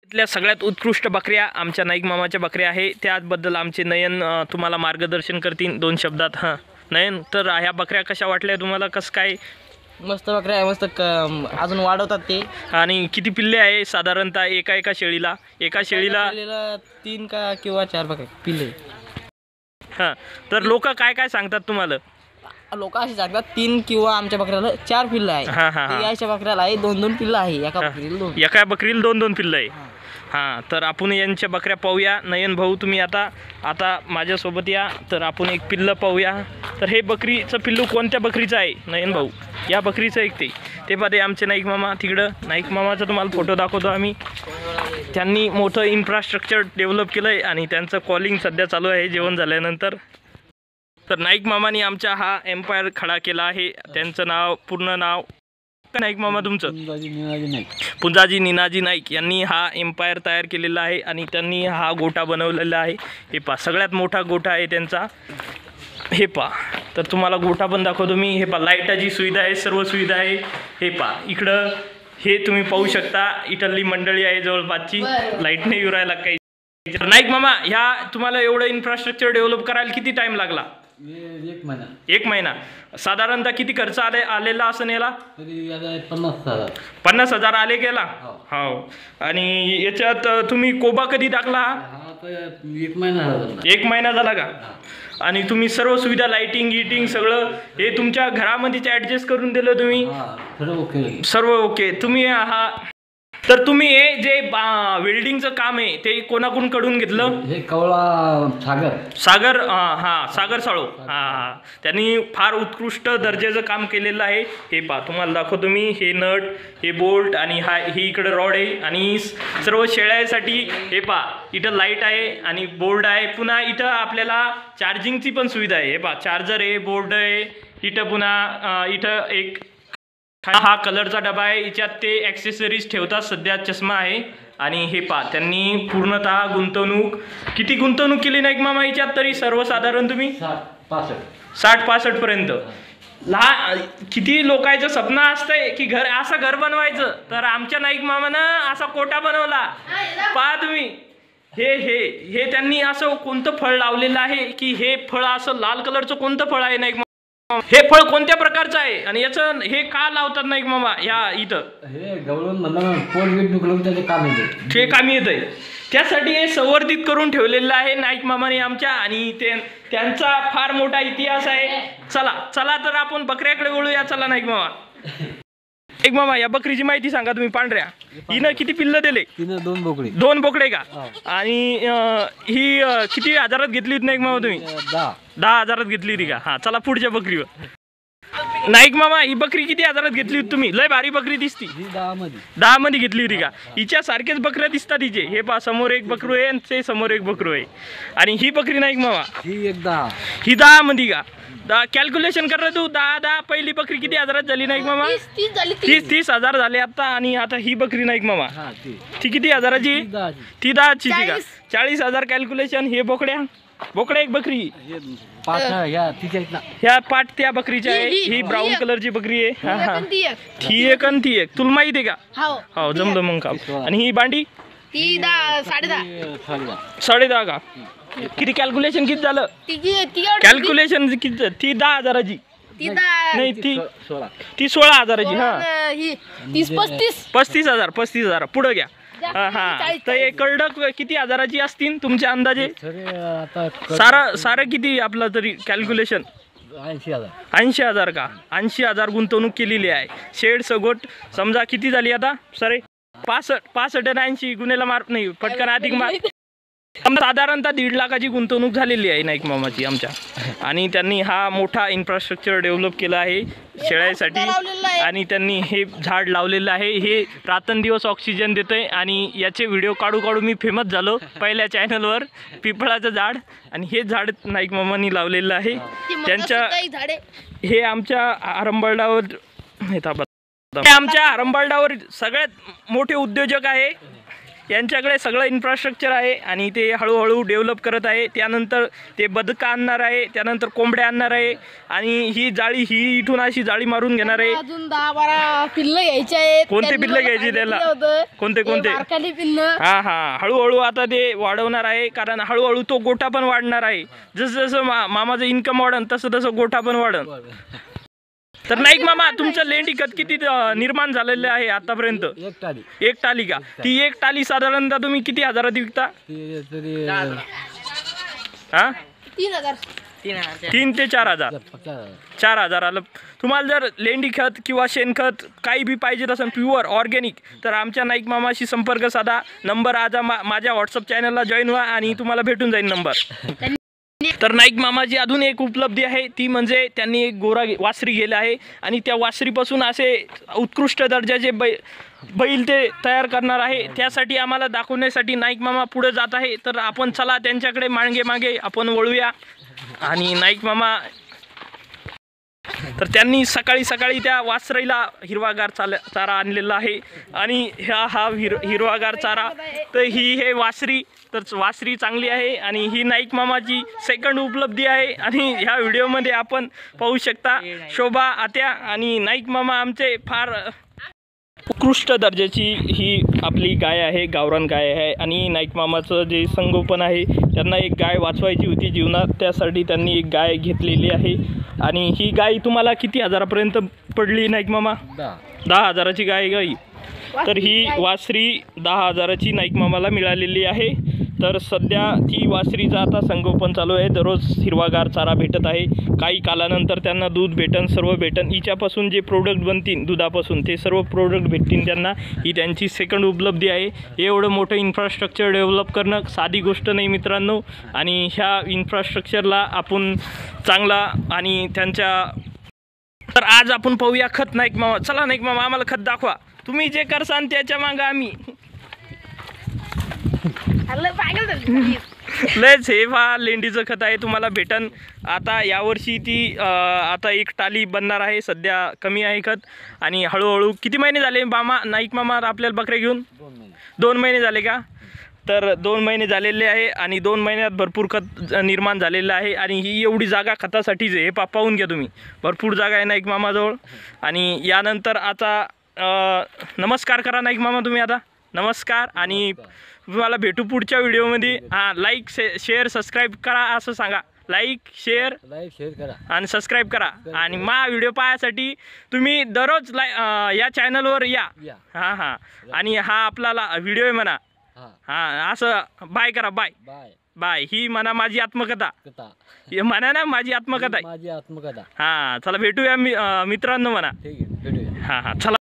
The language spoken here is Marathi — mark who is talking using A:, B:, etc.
A: इथल्या सगळ्यात उत्कृष्ट बकऱ्या आमच्या नाईक मामाच्या बकऱ्या आहे। त्याबद्दल आमचे नयन तुम्हाला मार्गदर्शन करतील 2 शब्दात। हां नयन, तर ह्या बकऱ्या कशा वाटल्या तुम्हाला, कसं काय?
B: मस्त बकऱ्या आहे, मस्त अजून वाढवतात ते।
A: आणि किती पिल्ले आहे साधारणतः एका शेळीला? एका शेळीला
B: 3 किंवा 4 बकऱ्या पिल्ले।
A: हां, तर लोक काय काय सांगतात तुम्हाला?
B: लोक असे सांगतात 3 किंवा आमच्या बकऱ्याला 4 पिल्लं आहे।
A: हां हां,
B: याच्या बकऱ्याला आहे 2-2 पिल्लं आहे, एका
A: बकरीला 2-2 पिल्लं आहे। हां, तर आपण यांच्या बकऱ्या पाहूया। नयन भाऊ तुम्ही आता माझ्यासोबत या, तर आपण एक पिल्लं पाहूया। तर हे बकरीचं पिल्लू कोणत्या बकरीचं आहे नयन भाऊ? या बकरीचं एक ते पाहते आमचे नाईक मामा तिकडं। नाईक मामाचा तुम्हाला फोटो दाखवतो आम्ही। त्यांनी मोठं इन्फ्रास्ट्रक्चर डेव्हलप केलं आहे आणि त्यांचं कॉलिंग सध्या चालू आहे जेवण झाल्यानंतर। तर नाईक मामानी आमचा हा एम्पायर खडा केला आहे। त्यांचं नाव, पूर्ण नाव नाईक मामा तुमचं? पुंजाजी निनाजी नाईक यांनी हा एम्पायर तयार केलेला आहे आणि त्यांनी हा गोठा बनवलेला आहे। हे पहा, सगळ्यात मोठा गोठा आहे त्यांचा। हे पहा, तर तुम्हाला गोठा पण दाखवतो मी। हे पहा, लाईटाची सुविधा आहे, सर्व सुविधा आहे। हे पहा इकडं, हे तुम्ही पाहू शकता, इटली मंडळी आहे जवळपासची, लाईट नाही येऊ राहिला काही। नाईक मामा, ह्या तुम्हाला एवढं इन्फ्रास्ट्रक्चर डेव्हलप करायला किती टाइम लागला?
C: 1 महिना।
A: 1 महिना। साधारणतः किती खर्च आलेला असं याला? 50,000 आले गेला। हो, आणि याच्यात तुम्ही कोबा कधी टाकला?
C: 1
A: महिना झाला का? आणि तुम्ही सर्व सुविधा, लाइटिंग गिटिंग सगळं हे तुमच्या घरामध्येच ॲडजस्ट करून दिलं तुम्ही? सर्व ओके। तुम्ही तर तुम्ही हे जे वेल्डिंगचं काम आहे ते कोणाकडून घेतलं?
C: हे कवळा
A: सागर सागर साळो। हां, त्यांनी फार उत्कृष्ट दर्जाचं काम केलेलं आहे। हे पहा, तुम्हाला दाखवतो मी। हे नट, हे बोल्ट आणि ही इकडं रॉड आहे आणि सर्व शेळ्यासाठी हे पहा, इथं लाईट आहे आणि बोर्ड आहे। पुन्हा इथं आपल्याला चार्जिंगची पण सुविधा आहे। हे पहा, चार्जर आहे, बोर्ड आहे इथं। पुन्हा इथं एक हा कलरचा डबा आहे, याच्यात ते ॲक्सेसरीज ठेवतात। सध्या चष्मा आहे आणि हे पहा, त्यांनी पूर्णतः किती गुंतवणूक केली नाईक मामा याच्यात तरी सर्वसाधारण तुम्ही? 60-65 पर्यंत। किती लोकांचं स्वप्न असतंय की असं घर बनवायचं, तर आमच्या नाईक मामानं असा कोटा बनवला। पहा तुम्ही, हे त्यांनी असं कोणतं फळ लावलेलं आहे की हे फळ असं लाल कलरचं कोणतं फळ आहे नाईक मामा? हे फळ कोणत्या प्रकारचं आहे आणि याचं हे का लावतात नाईक मामा ह्या इथं?
C: हे गवळण म्हणलं पोट दुखलं त्याचे काम येते,
A: ते काम येतंय, त्यासाठी हे संवर्धित करून ठेवलेलं आहे नाईक मामाने आमच्या। आणि त्यांचा फार मोठा इतिहास आहे। चला तर आपण बकऱ्याकडे वळूया। चला नाईक मामा। एक मामा, या बकरीची माहिती सांगा तुम्ही। पांढऱ्या हिनं किती पिल्लं दिले? 2 बोकडे का? आणि ही किती हजारात घेतली होती नाईक मामा तुम्ही? 10 हजारात घेतली होती का? हां, चला पुढच्या बकरीवर। नाईक मामा, ही बकरी किती हजारात घेतली होती तुम्ही? लय भारी बकरी दिसती। 10 मध्ये घेतली होती का? हिच्या सारखेच बकऱ्या दिसतात हिचे। हे पहा, समोर एक बकरू आहे आणि ते समोर एक बकरू आहे। आणि ही बकरी नाईक मामा ही 10 मध्ये का? कॅल्क्युलेशन कर रे तू। 10 पहिली बकरी किती हजारात झाली नाईक मामा? 30 हजार झाले आता। आणि आता ही बकरी नाईक मामा ती किती हजाराची? ती 10ची का? 40 हजार कॅल्क्युलेशन। हे बोकड्या एक बकरी, ह्या पाठ त्या बकरीच्या आहे। ही ब्राऊन कलरची बकरी आहे। ती एक तुला माहिती आहे का? हो, जमलं मग काम। आणि ही बांडी? 10.5 का? किती कॅल्क्युलेशन किती झालं? कॅल्क्युलेशन किती? ती 10 हजाराची नाही, ती 16 हजाराची। हा, 35 हजार पुढं घ्या। हा, तर हे कर्डक किती हजाराची असतील तुमच्या अंदाजे? सारं किती आपलं तरी कॅल्क्युलेशन? 80 हजार का? 80 हजार गुंतवणूक केलेली आहे। शेड सगोट समजा किती झाली आता? सरे 65 आणि 80 गुन्हेला मार नाही, पटकन अधिक मार, साधारणतः 1.5 लाखाची गुंतवणूक झालेली आहे नाईक मामाची आमच्या। आणि त्यांनी हा मोठा इन्फ्रास्ट्रक्चर डेव्हलप केला आहे शेळ्यासाठी। आणि त्यांनी हे झाड लावलेलं आहे, हे रात्रंदिवस ऑक्सिजन देतंय। आणि याचे व्हिडिओ काढू मी फेमस झालो पहिल्या चॅनलवर, पिंपळाचं झाड। आणि हे झाड नाईक मामांनी लावलेलं आहे त्यांच्या। हे आमच्या आरंबळावर सगळ्यात मोठे उद्योजक आहे यांच्याकडे सगळं इन्फ्रास्ट्रक्चर आहे आणि ते हळूहळू डेव्हलप करत आहे. त्यानंतर ते बदकं आणणार आहे, त्यानंतर कोंबड्या आणणार आहे आणि ही जाळी ही इथून अशी जाळी मारून घेणार आहे.
B: अजून 10-12 पिल्लं घ्यायचे आहेत.
A: कोणते पिल्लं घ्यायची त्याला? कोणते कोणते?
B: बारकाली पिल्लं.
A: हा हा, हळूहळू आता ते वाढवणार आहे, कारण हळूहळू तो गोठा पण वाढणार आहे. जसं जसं मामाचं इन्कम वाढन तसं तसं गोठा पण वाढन. तर नाईक मामा, तुमचं लेंडी खत किती निर्माण झालेलं आहे आतापर्यंत? एक टाली का? ती एक टाली साधारणतः तुम्ही किती हजारात विकता? हा, 3 ते 4 हजार. 4 हजार आलं. तुम्हाला जर लेंडी खत किंवा शेणखत काही बी पाहिजे असेल प्युअर ऑर्गॅनिक, तर आमच्या नाईक मामाशी संपर्क साधा. नंबर आज माझ्या व्हॉट्सअप चॅनलला जॉईन व्हा आणि तुम्हाला भेटून जाईल नंबर. तर नाईक मामाची अजून एक उपलब्धी आहे, ती म्हणजे त्यांनी एक गोरा वासरी गेला आहे आणि त्या वासरीपासून असे उत्कृष्ट दर्जाचे बैल ते तयार करणार आहे. त्यासाठी आम्हाला दाखवण्यासाठी नाईक मामा पुढे जात आहे. तर आपण चला त्यांच्याकडे मागे मागे आपण वळूया. आणि नाईक मामा, तर त्यांनी सकाळी सकाळी त्या वासरीला हिरवागार चारा आणलेला आहे आणि हा हिरवागार चारा. तर हे वासरी, तर वासरी चांगली आहे आणि ही नाईक मामाची सेकंड उपलब्धी आहे. आणि ह्या व्हिडिओमध्ये आपण पाहू शकता शोभा आत्या आणि नाईक मामा आमचे फार उत्कृष्ट दर्जाची ही आपली गाय आहे, गावरान गाय आहे. आणि नाईक मामाचं जे संगोपन आहे, त्यांना एक गाय वाचवायची होती जीवनात, त्यासाठी त्यांनी एक गाय घेतलेली आहे. आणि ही गाय तुम्हाला किती हजारापर्यंत पडली नाईक मामा? 10 हजाराची गाय. तर ही वासरी 10 हजाराची नाईक मामाला मिळालेली आहे. तर सध्या ती वासरीचं आता संगोपन चालू आहे. दररोज हिरवागार चारा भेटत आहे. काही कालानंतर त्यांना दूध भेटन, सर्व भेटन. हिच्यापासून जे प्रोडक्ट बनतील दुधापासून, ते सर्व प्रोडक्ट भेटतील त्यांना. ही त्यांची सेकंड उपलब्धी आहे. एवढं मोठं इन्फ्रास्ट्रक्चर डेव्हलप करणं साधी गोष्ट नाही मित्रांनो. आणि ह्या इन्फ्रास्ट्रक्चरला आपण चांगला आणि त्यांच्या, तर आज आपण पाहूया खत. नाईक मामा, चला नाईक मामा, आम्हाला खत दाखवा. तुम्ही जे करसान त्याच्या मागं आम्ही. लयच हे पहा लेंडीचं खत आहे, तुम्हाला भेटन. आता यावर्षी ती आता एक टाली बनणार आहे. सध्या कमी आहे खत आणि हळूहळू. किती महिने झाले मामा, नाईक मामा आपल्याला बकरे घेऊन? 2 महिने झाले का? तर 2 महिने झालेले आहे आणि 2 महिन्यात भरपूर खत निर्माण झालेलं आहे. आणि ही एवढी जागा खतासाठीच आहे. हे पाहून घ्या तुम्ही, भरपूर जागा आहे नाईक मामाजवळ. आणि यानंतर आता नमस्कार करा नाईक मामा तुम्ही आता. नमस्कार. आणि तुम्हाला भेटू पुढच्या व्हिडिओमध्ये. हां, लाईक शेअर सबस्क्राईब करा असं सांगा. लाईक शेअर
C: करा
A: आणि सबस्क्राईब करा. आणि मा व्हिडिओ पाहण्यासाठी तुम्ही दररोज या चॅनलवर या. हां हां. आणि हा आपला व्हिडिओ आहे म्हणा. हां, असं बाय करा. Bye bye. ही म्हणा माझी आत्मकथा. हे म्हणा ना, माझी आत्मकथा आहे.
C: माझी आत्मकथा.
A: हां, चला भेटूया मित्रांनो म्हणा.
C: ठीक आहे, भेटूया.
A: हां हां, चला.